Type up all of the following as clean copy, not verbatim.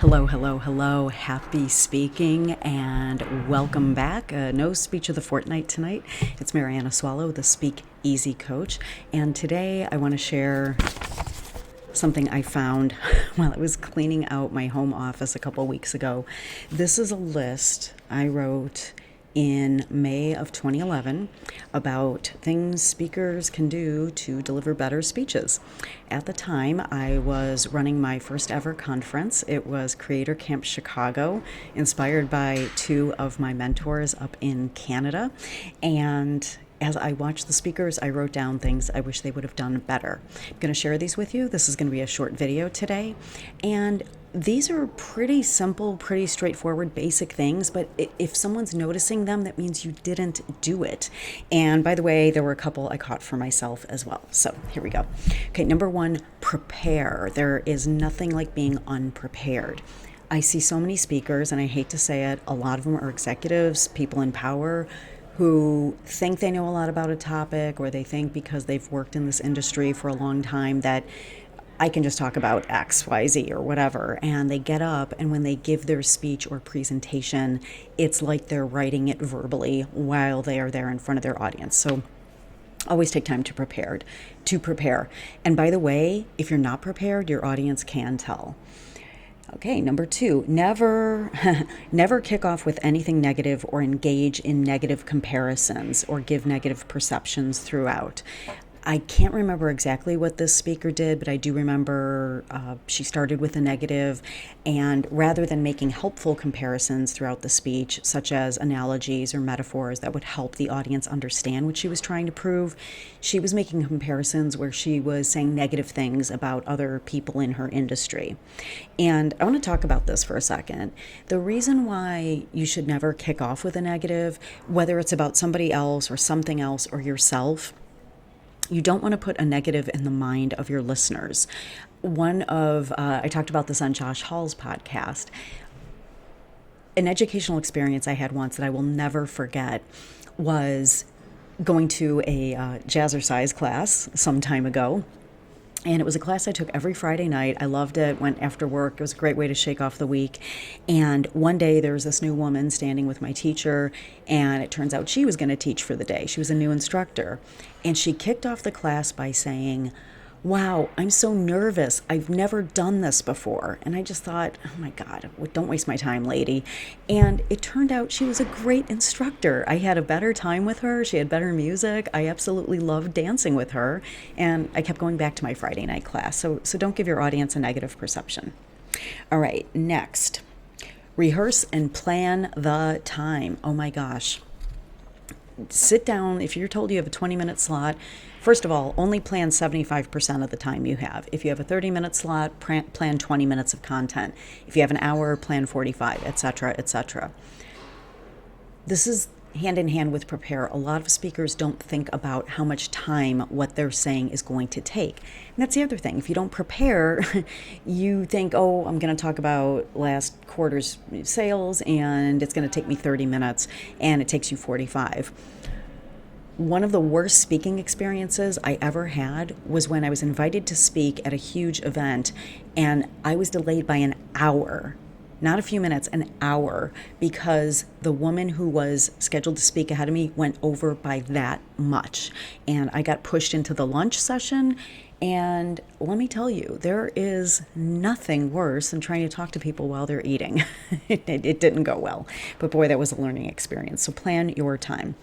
Hello, hello, hello. Happy speaking and welcome back. No speech of the fortnight tonight. It's Marianna Swallow, the Speak Easy Coach. And today I want to share something I found while I was cleaning out my home office a couple weeks ago. This is a list I wrote in May of 2011 about things speakers can do to deliver better speeches. At the time, I was running my first ever conference. It was Creator Camp Chicago, inspired by two of my mentors up in Canada. And as I watched the speakers, I wrote down things I wish they would have done better. I'm going to share these with you. This is going to be a short video today. And these are pretty simple, pretty straightforward, basic things, but if someone's noticing them, that means you didn't do it. And by the way, there were a couple I caught for myself as well. So here we go. Okay, number one, prepare. There is nothing like being unprepared. I see so many speakers, and I hate to say it, a lot of them are executives, people in power, who think they know a lot about a topic, or they think because they've worked in this industry for a long time that I can just talk about X, Y, Z, or whatever. And they get up, and when they give their speech or presentation, it's like they're writing it verbally while they are there in front of their audience. So always take time to prepare. And by the way, if you're not prepared, your audience can tell. Okay, number two, never kick off with anything negative or engage in negative comparisons or give negative perceptions throughout. I can't remember exactly what this speaker did, but I do remember she started with a negative, and rather than making helpful comparisons throughout the speech, such as analogies or metaphors that would help the audience understand what she was trying to prove, she was making comparisons where she was saying negative things about other people in her industry. And I want to talk about this for a second. The reason why you should never kick off with a negative, whether it's about somebody else or something else or yourself, you don't want to put a negative in the mind of your listeners. I talked about this on Josh Hall's podcast. An educational experience I had once that I will never forget was going to a jazzercise class some time ago. And it was a class I took every Friday night. I loved it, went after work. It was a great way to shake off the week. And one day there was this new woman standing with my teacher, and it turns out she was going to teach for the day. She was a new instructor. And she kicked off the class by saying, "Wow, I'm so nervous. I've never done this before." And I just thought, oh my God, don't waste my time, lady. And it turned out she was a great instructor. I had a better time with her. She had better music. I absolutely loved dancing with her. And I kept going back to my Friday night class. So don't give your audience a negative perception. All right, next. Rehearse and plan the time. Oh my gosh. Sit down. If you're told you have a 20-minute slot, first of all, only plan 75% of the time you have. If you have a 30-minute slot, plan 20 minutes of content. If you have an hour, plan 45, etc., etc. This is hand in hand with prepare. A lot of speakers don't think about how much time what they're saying is going to take. And that's the other thing. If you don't prepare, you think, oh, I'm going to talk about last quarter's sales and it's going to take me 30 minutes and it takes you 45. One of the worst speaking experiences I ever had was when I was invited to speak at a huge event and I was delayed by an hour. Not a few minutes, an hour, because the woman who was scheduled to speak ahead of me went over by that much. And I got pushed into the lunch session. And let me tell you, there is nothing worse than trying to talk to people while they're eating. It didn't go well. But boy, that was a learning experience. So plan your time.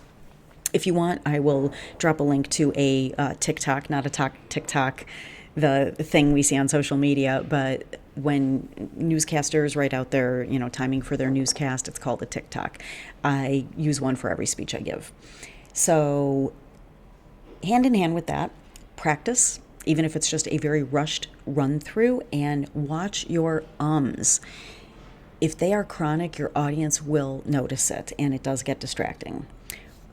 If you want, I will drop a link to a TikTok, not a TikTok, the thing we see on social media, but when newscasters write out their, timing for their newscast, it's called a TikTok. I use one for every speech I give. So hand in hand with that, practice, even if it's just a very rushed run through, and watch your ums. If they are chronic, your audience will notice it, and it does get distracting.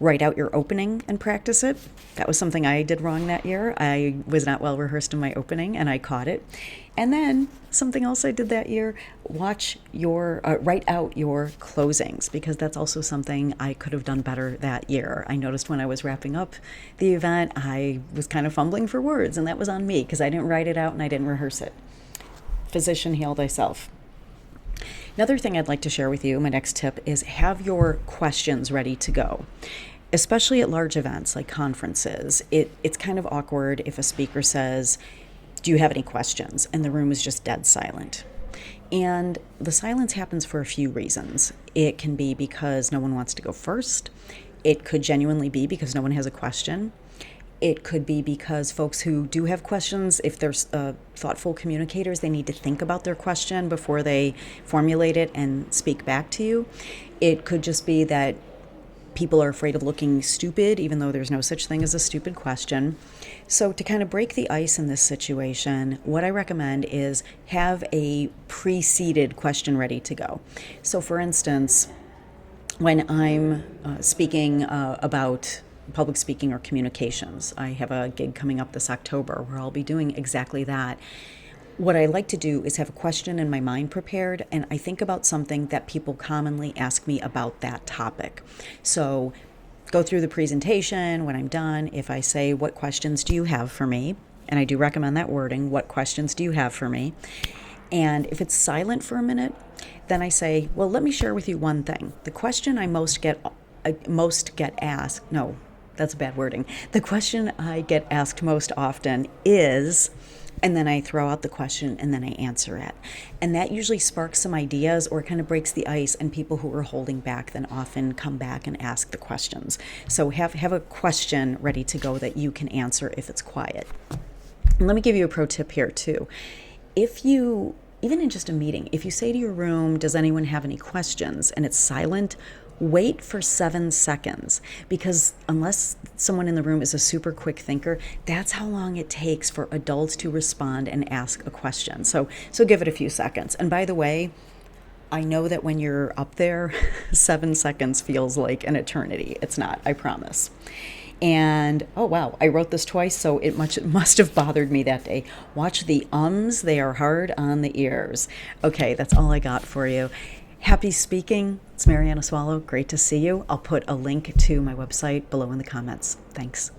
Write out your opening and practice it. That was something I did wrong that year. I was not well rehearsed in my opening, and I caught it. And then something else I did that year, write out your closings, because that's also something I could have done better that year. I noticed when I was wrapping up the event, I was kind of fumbling for words, and that was on me because I didn't write it out and I didn't rehearse it. Physician, heal thyself. Another thing I'd like to share with you, my next tip, is have your questions ready to go. Especially at large events like conferences, it's kind of awkward if a speaker says, "Do you have any questions?" and the room is just dead silent. And the silence happens for a few reasons. It can be because no one wants to go first. It could genuinely be because no one has a question. It could be because folks who do have questions, if they're thoughtful communicators, they need to think about their question before they formulate it and speak back to you. It could just be that people are afraid of looking stupid, even though there's no such thing as a stupid question. So to kind of break the ice in this situation, what I recommend is have a preceded question ready to go. So for instance, when I'm speaking about public speaking or communications, I have a gig coming up this October where I'll be doing exactly that. What I like to do is have a question in my mind prepared, and I think about something that people commonly ask me about that topic. So go through the presentation. When I'm done, if I say, "What questions do you have for me?" And I do recommend that wording, "What questions do you have for me?" And if it's silent for a minute, then I say, "Well, let me share with you one thing. The question I most get asked, no, that's bad wording. The question I get asked most often is," and then I throw out the question and then I answer it. And that usually sparks some ideas or kind of breaks the ice, and people who are holding back then often come back and ask the questions. So have a question ready to go that you can answer if it's quiet. And let me give you a pro tip here too. Even in just a meeting, if you say to your room, "Does anyone have any questions?" and it's silent, wait for 7 seconds, because unless someone in the room is a super quick thinker, that's how long it takes for adults to respond and ask a question. So give it a few seconds. And by the way, I know that when you're up there, 7 seconds feels like an eternity. It's not, I promise. And oh wow, I wrote this twice, so it must have bothered me that day. Watch the ums, they are hard on the ears. Okay, that's all I got for you. Happy speaking. It's Marianna Swallow. Great to see you. I'll put a link to my website below in the comments. Thanks.